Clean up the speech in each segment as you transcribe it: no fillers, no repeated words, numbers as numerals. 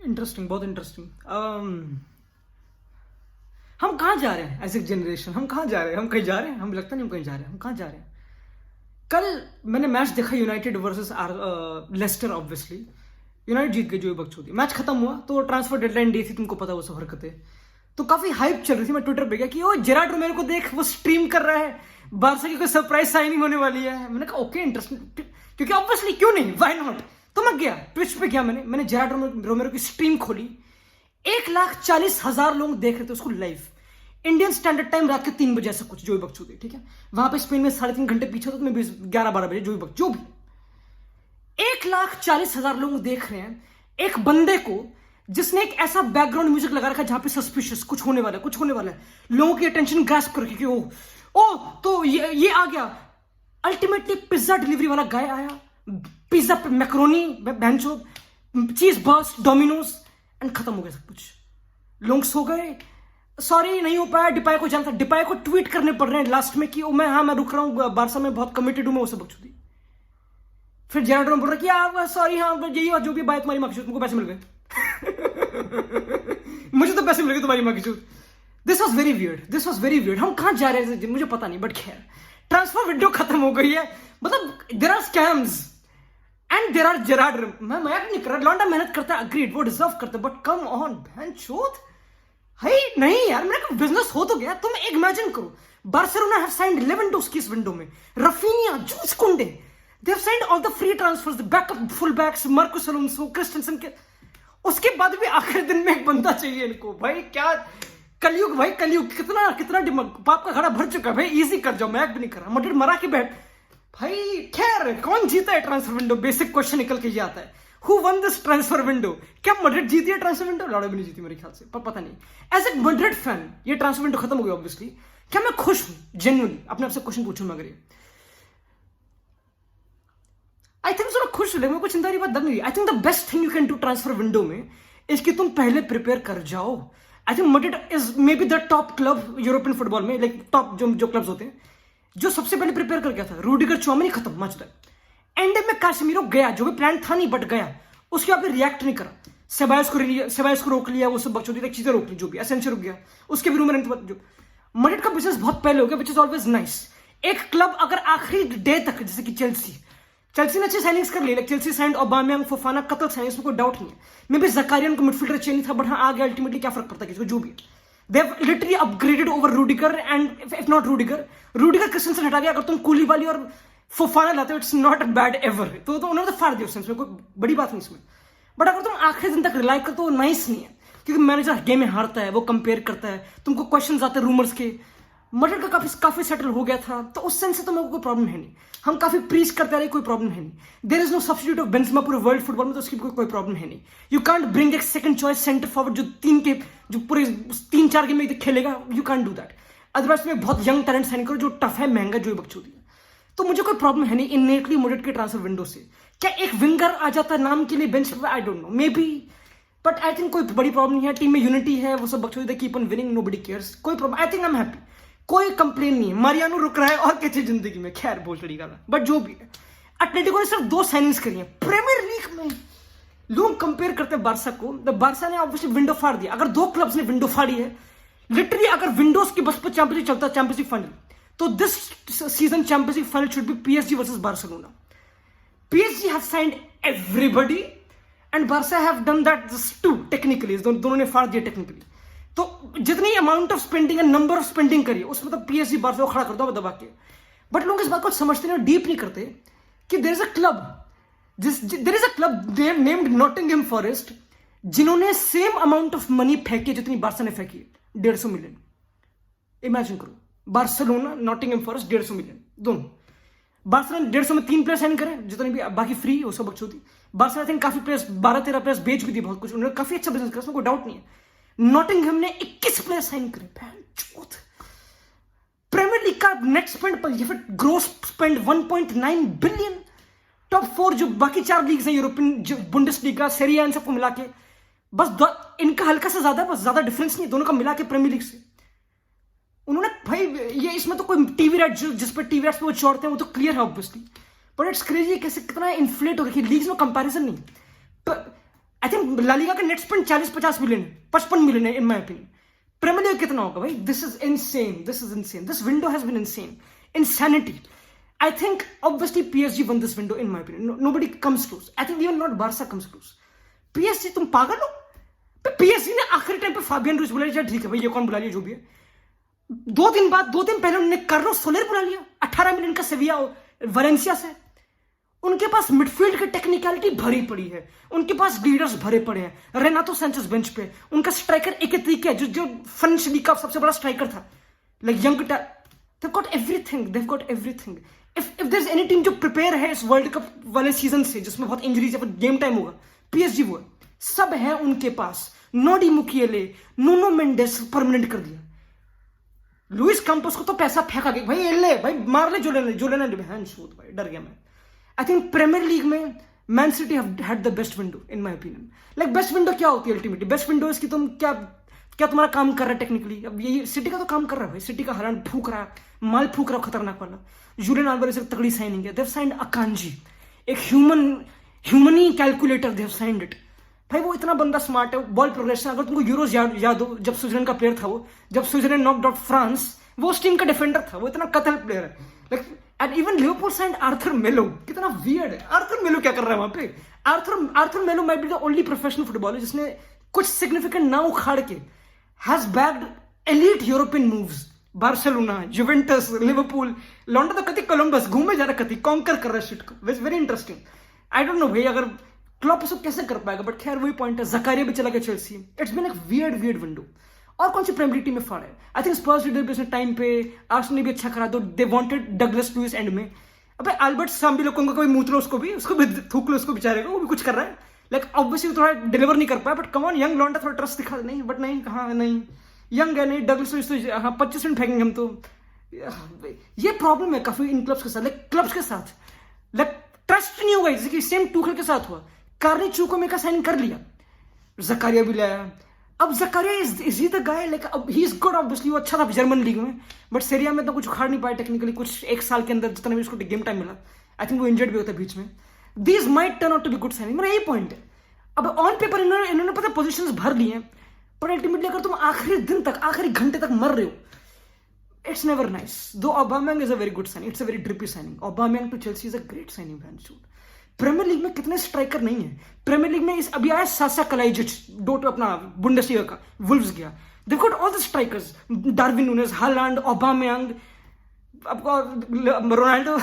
Interesting, बहुत interesting. हम कहाँ जा रहे हैं एज ए जनरेशन? हम कहाँ जा रहे हैं? हम कहीं जा रहे हैं? हम लगता नहीं हम कहीं जा रहे हैं। हम कहाँ जा रहे हैं? कल मैंने मैच देखा, United versus Leicester. Obviously United जीत गई, जो बकचोदी। मैच खत्म हुआ तो ट्रांसफर डेडलाइन डे थी, तुमको पता वो सब हरकतें। तो काफी हाइप चल रही थी। मैं ट्विटर पे गया कि ओ जेरार्ड रोमेरो को देख, वो स्ट्रीम कर रहा है, बारसा की कोई सरप्राइज साइनिंग होने वाली है। मैंने कहा ओके इंटरेस्टिंग, क्योंकि ऑब्वियसली क्यों नहीं, व्हाई नॉट। तो मैं गया ट्विच पे गया, मैंने जेरार्ड रोमेरो की स्ट्रीम खोली। 1,40,000 लोग देख रहे थे उसको लाइव। इंडियन स्टैंडर्ड टाइम रात के 3 बजे ऐसा कुछ, जो भी बकचोदी, ठीक है। वहां पे स्पेन में 3.5 घंटे पीछे, तो मैं 11-12 बजे, जो भी 1,40,000 लोग देख रहे हैं एक बंदे को जिसने एक ऐसा बैकग्राउंड म्यूजिक लगा रखा है जहां पे सस्पिशियस कुछ होने वाला है, कुछ होने वाला है। लोगों की अटेंशन ग्रास्प कर रखी कि ओ तो ये आ गया। अल्टीमेटली पिज्जा डिलीवरी वाला गाय आया, पिज्जा पे macaroni, बेंचो, cheese burst, Domino's, and खत्म हो गया सब कुछ। लोग सो गए। सॉरी नहीं हो पाया, डिपाई को जानता, डिपाई को ट्वीट करने पड़ रहे हैं लास्ट में कि मैं रुक रहा हूं, बारसा में बहुत कमिटेड हूं मैं, वो सब बकचोदी। फिर जेरार्ड बोल रहा कि आप सॉरी, हाँ यही जो भी बात तुम्हारी माँ की, तुमको पैसे मिल गए। मुझे तो पैसे मिल गए तुम्हारी माँ की चूत। This was very weird. हम कहाँ जा रहे हैं मुझे पता नहीं, बट खैर ट्रांसफर विंडो खत्म हो गई है। मतलब there are scams and there are Gerard. मैं मजाक नहीं कर रहा, लौंडा मेहनत करता है, अग्रीड, वो डिजर्व करता है, बट कम ऑन बेंचोद। है नहीं यार, मेरा बिजनेस हो तो गया। तुम इमेजिन करो, बार्सिलोना हैव साइंड लेवेंडोव्स्की इस विंडो में, रफीनिया, जूस Kounde, they have signed all the free transfers, backup full backs, Marcos Alonso, Christensen के। उसके बाद भी आखिरी दिन में एक बंदा चाहिए इनको। भाई क्या कलयुग, भाई कलयुग, कितना दिमाग, पाप का घड़ा भर चुका है भाई। इजी कर जाओ, मैं भी नहीं कर रहा, मड्रिड मरा के बैठ भाई। खैर कौन जीता है ट्रांसफर विंडो? बेसिक क्वेश्चन निकल के ये आता है, who one this transfer window? क्या मड्रिड जीती है ट्रांसफर विंडो? लड़ाई भी नहीं जीती मेरे ख्याल से, पर पता नहीं। एज ए मड्रिड फैन ये ट्रांसफर विंडो खत्म हो गया ऑब्वियसली। क्या मैं खुश हूं? जेन्युइनली अपने आपसे क्वेश्चन पूछूं मैं, अगर आई थिंक थोड़ा खुश हो, मेरे को चिंता की बात दब नहीं। I think the best thing you can do transfer window में इज कि तुम पहले प्रिपेयर कर जाओ। I think Madrid is maybe the top club European football में, लाइक टॉप जो क्लब्स होते हैं, जो सबसे पहले प्रिपेयर कर गया था। रूडिगर, चौमनी खत्म, मच तक एंड में काश्मीरो गया, जो भी प्लान था नहीं, बट गया। उसके बाद रिएक्ट नहीं करा। सेबायोस को रोक लिया, वो सब बकचोदी चीजें रोक ली, जो भी एसेंशियल रुक गया, उसके भी रूमर। जो मड्रिड का बिजनेस बहुत पहले हो गया, विच इज ऑलवेज नाइस। एक क्लब अगर आखिरी डे तक, जैसे कि चेल्सी ने अच्छी साइनिंग्स कर ली, like Chelsea signed Aubameyang, Fofana, कतल साइनिंग्स में कोई डाउट नहीं है। मे बी जकारियन को मिडफील्डर चाहिए था, बट हाँ आ गया। अल्टीमेटली क्या फर्क पड़ता है किसी को, जो भी। They have literally upgraded over Rudiger, and if not Rudiger Christensen हटा दिया। अगर तुम कूलीबाली और फोफाना लाते हो, इट्स नॉट बैड एवर। तो उन्होंने तो फाड़ दिया उस सेंस में, कोई बड़ी बात नहीं इसमें। बट अगर तुम आखिरी दिन तक रिलाई करते हो, नाइस नहीं है, क्योंकि मैनेजर गेम में हारता है, वो कंपेयर करता है, तुमको क्वेश्चन आते हैं रूमर्स के। मड्रिड का काफी सेटल हो गया था, तो उस सेंस से तो मेरे को कोई प्रॉब्लम है नहीं। हम काफी प्रीच करते रहे, कोई प्रॉब्लम है नहीं। There is no substitute of Benzema पूरे वर्ल्ड फुटबॉल में, तो उसकी कोई प्रॉब्लम है नहीं। यू कांट ब्रिंग एक सेकंड चॉइस सेंटर फॉरवर्ड जो पूरे 3-4 गेम में खेलेगा। You can't do that. Otherwise में बहुत यंग टैलेंट साइन करो, जो टफ है, महंगा, जो बकचोदी है। तो मुझे कोई प्रॉब्लम है नहीं इननेटली मड्रिड के ट्रांसफर विंडो से। क्या एक विंगर आ जाता है नाम के लिए बेंच पे? I don't know, may be, but I think कोई बड़ी प्रॉब्लम नहीं है। टीम में यूनिटी है, वो सब बकचोदी, keep on winning, nobody cares, कोई problem. I think I am happy, कोई कंप्लेन नहीं है। मारियानो रुक रहा है और क्या चाहिए जिंदगी में, खैर बहुत तरीका था, बट जो भी है। एटलेटिको ने सिर्फ 2 साइनिंग्स करी हैं प्रीमियर लीग में। लोग कंपेयर करते हैं बारसा को, बारसा ने ऑब्वियसली विंडो फाड़ दिया। अगर 2 क्लब्स ने विंडो फाड़ी है, लिटरली अगर विंडोज की बस पर चैंपियनशिप चलता, चैंपियनशिप फाइनल, तो this season championship final should be PSG versus Barcelona. PSG have signed everybody and Barca have done that just to technically, दोनों ने फाड़ दिया टेक्निकली। तो जितनी amount of spending and number of spending करिए, उसमें तो पीएसजी बारसा को खड़ा कर दो दबा के। बट लोग इस बात को समझते नहीं, डीप नहीं करते कि there is a club named Nottingham Forest, जिन्होंने सेम अमाउंट ऑफ मनी फेंकी जितनी बारसा ने फेंकी, 150 मिलियन। इमेजिन करो, बार्सिलोना, नॉटिंघम फॉरेस्ट, 150 मिलियन दोनों। बार्सिलोना 150 में 3 प्लेयर्स साइन करें, जितने भी बाकी फ्री, वो सब बकचोदी। बार्सिलोना आई थिंक काफी प्लेयर्स, 12-13 प्लेयर्स बेच भी दिए, बहुत कुछ, उन्होंने काफी अच्छा बिजनेस करा, उसमें कोई डाउट नहीं है। नॉटिंघम ने 21 प्लेयर साइन करे। प्रीमियर लीग का नेट स्पेंड पर ग्रोस स्पेंड 1.9 बिलियन। टॉप 4 जो बाकी 4 लीग्स हैं, यूरोपियन, बुंडेसलीगा, सेरिया, इन सबको मिला के बस इनका हल्का सा ज्यादा, बस ज्यादा डिफरेंस नहीं, दोनों का मिला के प्रीमियर लीग से उन्होंने। भाई ये इसमें तो कोई टीवी राइट, जिस पर टीवी राइट्स पे वो चौड़ते हैं, वो तो क्लियर है ऑब्वियसली, बट इट्स क्रेजी कैसे कितना इन्फ्लेट हो रखी है लीग्स में, कंपैरिजन नहीं। आई थिंक लालिगा का नेट स्पेंड 40-50 मिलियन है, 55 मिलियन है in my opinion. Premier league कितना होगा भाई? This is insane, this window has been insane, insanity. I think obviously PSG won this window in my opinion. Nobody comes close. I think even not Barca comes close. PSG तुम पागल हो? PSG ने आखिरी time पे Fabian Ruiz बुला लिया, ठीक है भाई ये कौन बुला लिया जो भी है। 2 दिन पहले उन्होंने कार्लोस सोलेर बुला लिया 18 मिलियन का सेविया वलेंसिया से। उनके पास मिडफील्ड की टेक्निकलिटी भरी पड़ी है, उनके पास लीडर्स भरे पड़े हैं। रेनातो सैंचेज बेंच पे, उनका स्ट्राइकर एकेतिक है जो फ्रेंच लीग का सबसे बड़ा स्ट्राइकर था, like young. They've got everything. If there's any team जो प्रिपेयर है इस वर्ल्ड कप वाले सीजन से, जिसमें बहुत इंजरीज है, गेम टाइम होगा, PSG वो है। सब है उनके पास। नोडी मुकियले, नूनो मेंडेस परमानेंट कर दिया। लुइस कैंपस को तो पैसा फेंका गया भाई, ले भाई मार ले, जो लेना भाई, डर गया मैं। आई थिंक प्रीमियर लीग में man city had the best window in my opinion. Like best window क्या होती है अल्टीमेटली? बेस्ट विंडो इसकी तुम क्या तुम्हारा काम कर रहा है टेक्निकली। अब ये सिटी का तो काम कर रहा है भाई, सिटी का हरान फूक रहा है, माल फूक रहा है खतरनाक वाला। जुलियन अल्वारेज एक तगड़ी साइनिंग है। देव साइंड अकांजी, एक ह्यूमनी कैलकुलेटर, देव साइंड इट भाई। वो इतना बंदा स्मार्ट है, बॉल प्रोग्रेशन। अगर तुमको यूरोज याद हो, जब स्विट्जरलैंड का प्लेयर था वो, जब स्विट्जरलैंड नॉकड आउट फ्रांस, वो उस टीम का डिफेंडर था। वो इतना कतल प्लेयर है। Like and even Liverpool signed Arthur मेलो। कितना वियर्ड है, आर्थर मेलो क्या कर रहा है वहां पे? आर्थर मेलो might be the only professional footballer जिसने कुछ सिग्निफिकेंट ना उखाड़ के has bagged elite European moves. Barcelona, Juventus, Liverpool, लॉन्डो तो कति कोलंबस घूमे जा रहा, कति कॉन्कर कर रहा है शिट को। Very interesting. I don't know भाई अगर क्लब सब कैसे कर पाएगा, बट खैर वही पॉइंट है। जकारिया भी चला गया चेल्सी। इट्स बीन एक वियर्ड विंडो। और कौन सी प्रीमियर लीग टीम में फाड़ है? आई थिंक स्पर्स लीडर भी टाइम पे, आर्सेनल ने भी अच्छा करा, तो they wanted Douglas Luiz end में। अबे अल्बर्ट सांबिलो को कोई मूत लो, उसको भी थूक लो, उसको बेचारे को, वो भी कुछ कर रहा है। लाइक ऑब्वियसली थोड़ा डिलीवर नहीं कर पाया, बट कम ऑन यंग लॉन्डा थोड़ा ट्रस्ट दिखा। नहीं बट नहीं, कहाँ नहीं, यंग है नहीं, डगलस लुइस तो हाँ 25 मिनट फेंकेंगे हम तो। ये प्रॉब्लम है काफी इन क्लब्स के साथ। लाइक क्लब्स के साथ लाइक ट्रस्ट नहीं होगा, जैसे कि सेम टूखल के साथ हुआ। कार्नी चूकोमे का साइन कर लिया, जकारिया भी लाया। अब Zakaria is he the guy? Like अब ही इज गुड ऑब्वियसली, वो अच्छा था जर्मन लीग में, बट सीरिया में तो कुछ उखाड़ नहीं पाया टेक्निकली। कुछ एक साल के अंदर जितना भी उसको गेम टाइम मिला, आई थिंक वो इंजर्ड भी होता है बीच में। These might turn out to be good signing। मेरा यही पॉइंट है। अब ऑन पेपर इन्होंने पता पोजीशंस भर ली हैं, पर अल्टीमेटली अगर तुम आखिरी दिन तक, आखिरी घंटे तक मर रहे हो, it's never nice. Though Aubameyang is a very good signing, it's a very drippy signing. Aubameyang to Chelsea is a great signing. Premier League में कितने स्ट्राइकर नहीं है? प्रीमियर लीग में इस अभी आया सासा कलाइजिच, अपना बुंडेसलीगा का, वुल्व्स गया। They got all the strikers, Darwin Nunez, हालांड, Aubameyang, आपको रोनाल्डो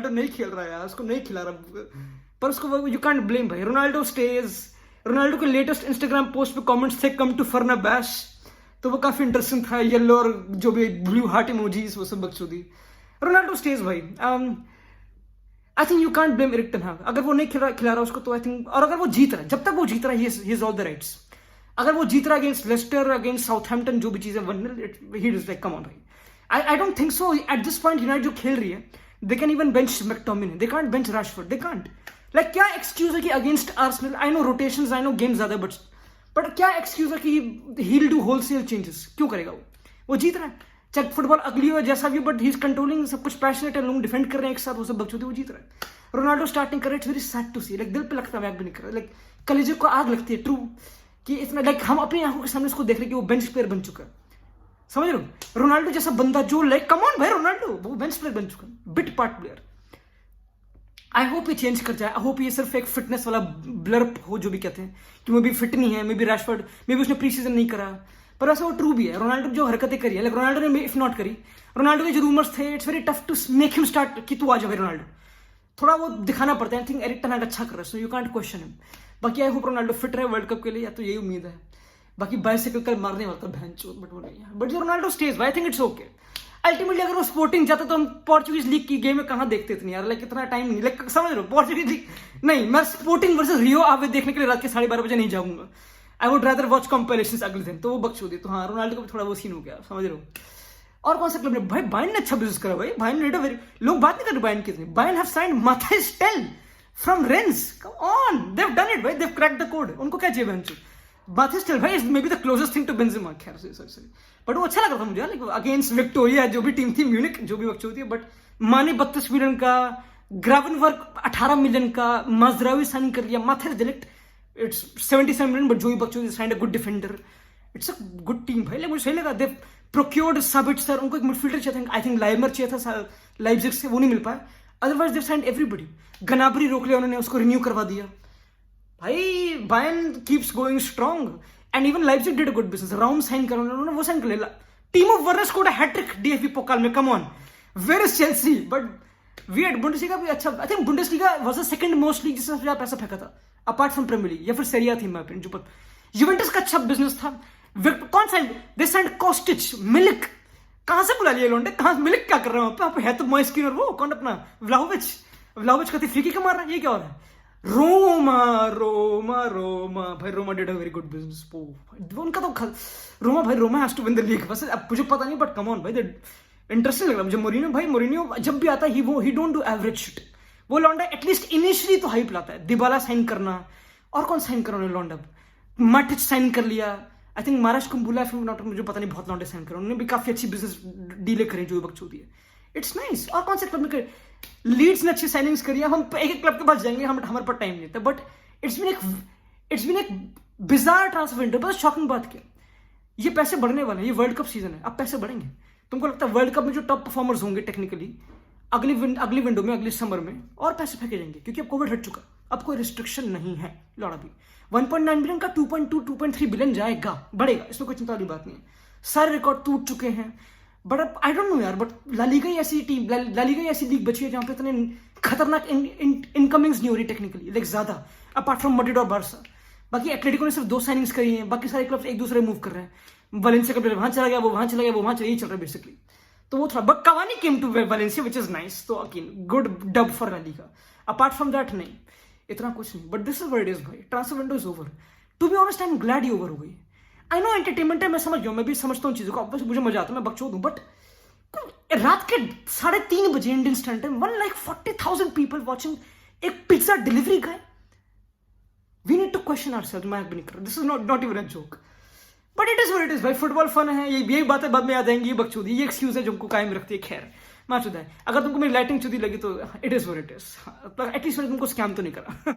नहीं खेल रहा है यार, उसको नहीं खिला रहा, पर उसको यू कांट ब्लेम भाई। Ronaldo stage. रोनाल्डो के लेटेस्ट इंस्टाग्राम पोस्ट पे कमेंट्स थे कम टू फर्नाबैश, तो वो काफी इंटरेस्टिंग था। येलो और जो भी ब्लू हार्ट इमोजीज, वो सब बकचोदी। रोनाल्डो स्टेज भाई। I think you can't blame Erik ten हाग। अगर वो नहीं खिला रहा उसको, तो आई थिंक, और अगर वो जीत रहा है, जब तक वो जीत रहा है, he is all the rights. अगर वो जीत रहा है अगेंस्ट लेस्टर, अगेंस्ट साउथहैम्पटन, जो भी चीजें 1-0, he is like come on भाई। I don't think so. At this point, United जो खेल रही है, they can even bench McTominay. They can't bench Rashford. They can't. Like क्या excuse है कि against Arsenal? I know rotations, I know games ज़्यादा, but क्या excuse है कि he'll do wholesale changes? क्यों करेगा वो? वो जीत रहा है। चाहे फुटबॉल अगली हो जैसा भी, but he's controlling, सब कुछ passionate है, लोग डिफेंड कर रहे हैं एक साथ, वो सब बकचोदी, वो जीत रहा है। रोनाल्डो स्टार्टिंग कर रहे, it's very sad to see. Like दिल पे लगता है, भी नहीं कर रहा। लाइक कलेजे को आग लगती है, ट्रू, कि इतना लाइक हम अपनी आंखों के सामने उसको देख रहे हैं कि वो बेंच प्लेयर बन चुका है। समझ रहे हो? रोनाल्डो जैसा बंदा जो लाइक कम ऑन भाई, रोनाल्डो वो बेंच प्लेयर बन चुका है, bit part player. I hope ये चेंज कर जाए। आई होप ये सिर्फ एक फिटनेस वाला ब्लर्प हो, जो भी कहते हैं कि वो भी फिट नहीं है, may be Rashford, may be उसने प्री सीजन नहीं करा, पर ऐसा वो ट्रू भी है। रोनाल्डो जो हरकतें करी है, लाइक रोनाल्डो ने इफ नॉट करी, रोनाल्डो के जो रूमर्स थे, it's very tough to make him start कि तू आ जा भाई रोनाल्डो। थोड़ा वो दिखाना पड़ता है। आई थिंक एरिक टेन हाग अच्छा कर रहा है, so you can't question him. बाकी आई होप रोनाल्डो फिट रहे वर्ल्ड कप के लिए, या तो यही उम्मीद है। बाकी बाइसाइकिल कल मारने वाला था बहन चोद, बट वो नहीं है। बट जो Ronaldo stage, I think it's okay. Ultimately अगर वो स्पोर्टिंग जाता तो हम पोर्चुगीज लीग की गेम में कहाँ देखते इतनी यार, लाइक इतना टाइम नहीं, लाइक समझ रहे हो? पोर्चुगीज लीग नहीं, मैं स्पोर्टिंग वर्सेस रियो आवे देखने के लिए रात के 12:30 बजे नहीं जाऊंगा। I would rather watch compilations अगले दिन, तो वो बकचोदी। तो हाँ, रोनाल्डो का भी थोड़ा वो सीन हो गया, समझ रहे हो? और कौन सा क्लब ने भाई, बायर्न ने अच्छा बिजनेस करा भाई। बायर्न ने वेरी, लोग बात नहीं कर रहे बायर्न की। Bayern have signed Mathys Tel from Rennes. Come on, they have done it भाई, they have cracked the code. उनको क्या चाहिए बहन? माथाइस टेल भाई is maybe the closest thing to Benzema. खैर सॉरी, बट वो अच्छा लगा था मुझे, लाइक अगेंस्ट विक्टोरिया, जो भी टीम थी, म्यूनिक, जो भी बकचोदी है। बट माने 32 मिलियन का, ग्रावनवर्क 18 मिलियन का, माजरावी साइन कर लिया, माथेर डिलीट इट्स 77 मिलियन, बट जोई बकचोदी signed a good defender. It's a good team भाई. मुझे सही लगा दे प्रोक्योर्ड साबित्सर, उनको एक मिडफील्डर चाहिए था. आई थिंक लाइमर चाहिए था लाइप्जिग से, वो नहीं मिल पाया. Otherwise they signed everybody. Gnabry रोक लिया उन्होंने, उसको रिन्यू करवा दिया भाई. Bayern keeps going strong and even Leipzig did a good business. Raum sign कर उन्होंने, वो साइन कर लिया. Timo Werner scored a hat-trick DFB Pokal में. Come on, where is Chelsea? But weird. Bundesliga भी अच्छा. I think Bundesliga was the second most league जिससे सबसे ज्यादा पैसा फेंका था अपार्ट फ्रॉम प्रीमियर लीग, या फिर सेरिया थी मैं जो पर. यूवेंटस का अच्छा बिजनेस था. कौन साइड? दे साइंड कोस्टिच. मिलिक कहां से बुला लिया लोंडे? कहां मिलिक क्या कर रहे हो आप? है तो मॉइस्किन और वो कौन अपना व्लाहोविच का फ्री किक मार रहा है. ये क्या हो रहा है? रोमा भाई. Roma did a very good business. उनका तो रोमा भाई, Roma has to win the league. बस अब मुझे पता नहीं, बट कम ऑन भाई, इंटरेस्टिंग लग रहा है मुझे. मोरिनियो जब भी आता है he don't do average shit. वो लौंडा एटलीस्ट इनिशियली तो हाइप लाता है. दिबाला साइन करना, और कौन साइन करा उन्होंने लौंडा? मैटिच साइन कर लिया. आई थिंक महाराज कुंबुला, मुझे पता नहीं, बहुत लौंडे साइन करा उन्होंने भी. काफी अच्छी बिजनेस डीले करी जो बकचोदी है. It's nice. और कौन से क्लब में लीड्स ने अच्छी साइनिंग्स करी है. हम एक एक क्लब के पास जाएंगे, हमारे पास टाइम नहीं था. बट इट्स बीन एक बिजार ट्रांसफर विंडो. बस शॉकिंग बात क्या, ये पैसे बढ़ने वाले हैं. ये वर्ल्ड कप सीजन है, अब पैसे बढ़ेंगे. तुमको लगता है वर्ल्ड कप में जो टॉप परफॉर्मर्स होंगे टेक्निकली अगली विंडो में, अगले समर में और पैसे फेंके जाएंगे? क्योंकि अब कोविड हट चुका, अब कोई रिस्ट्रिक्शन नहीं है. लौड़ा भी 1.9 बिलियन का 2.2 2.3 बिलियन जाएगा, बढ़ेगा, इसमें कोई चिंता वाली बात नहीं है. सारे रिकॉर्ड टूट चुके हैं. बट अब आई डोंट नो यार, बट लालीगा ही ऐसी टीम, लालीगा ही ऐसी लीग बची है जहां पे इतने खतरनाक इनकमिंग्स नहीं हो रही टेक्निकली, लाइक ज्यादा, अपार्ट फ्रॉम मैड्रिड और बार्सा. बाकी एटलेटिको ने सिर्फ 2 साइनिंग्स करी हैं. बाकी सारे क्लब्स एक दूसरे मूव कर रहे हैं. वैलेंसिया का प्लेयर वहां चला गया, वो वहां चला गया, वो वहां चला, यही चल रहा है बेसिकली. तो वो थोड़ा, but Cavani came to Valencia which is nice. तो again good dub for La Liga. Apart from that नहीं, इतना कुछ नहीं. But this is what it is भाई. Transfer window is over. To be honest I am glad ये over हो गई. I know entertainment है, मैं समझ गया, मैं भी समझता हूँ चीजों को. अब मुझे मजा आता है, मैं बकचोद हूँ. बट रात के 3:30 बजे Indian standard time, 1,40,000 people watching एक pizza delivery guy. We need to question ourselves. मैं भी नहीं कर रहा, this is not even a joke. But it is what it is भाई. फुटबॉल फन है. यही बातें बाद में याद आएंगी. ये बकचोदी, ये एक्सक्यूज है जो हमको कायम रखती है. खैर माचुदा है. अगर तुमको मेरी लाइटिंग चुदी लगी तो it is what it is. At least मैंने तुमको स्कैम तो नहीं करा.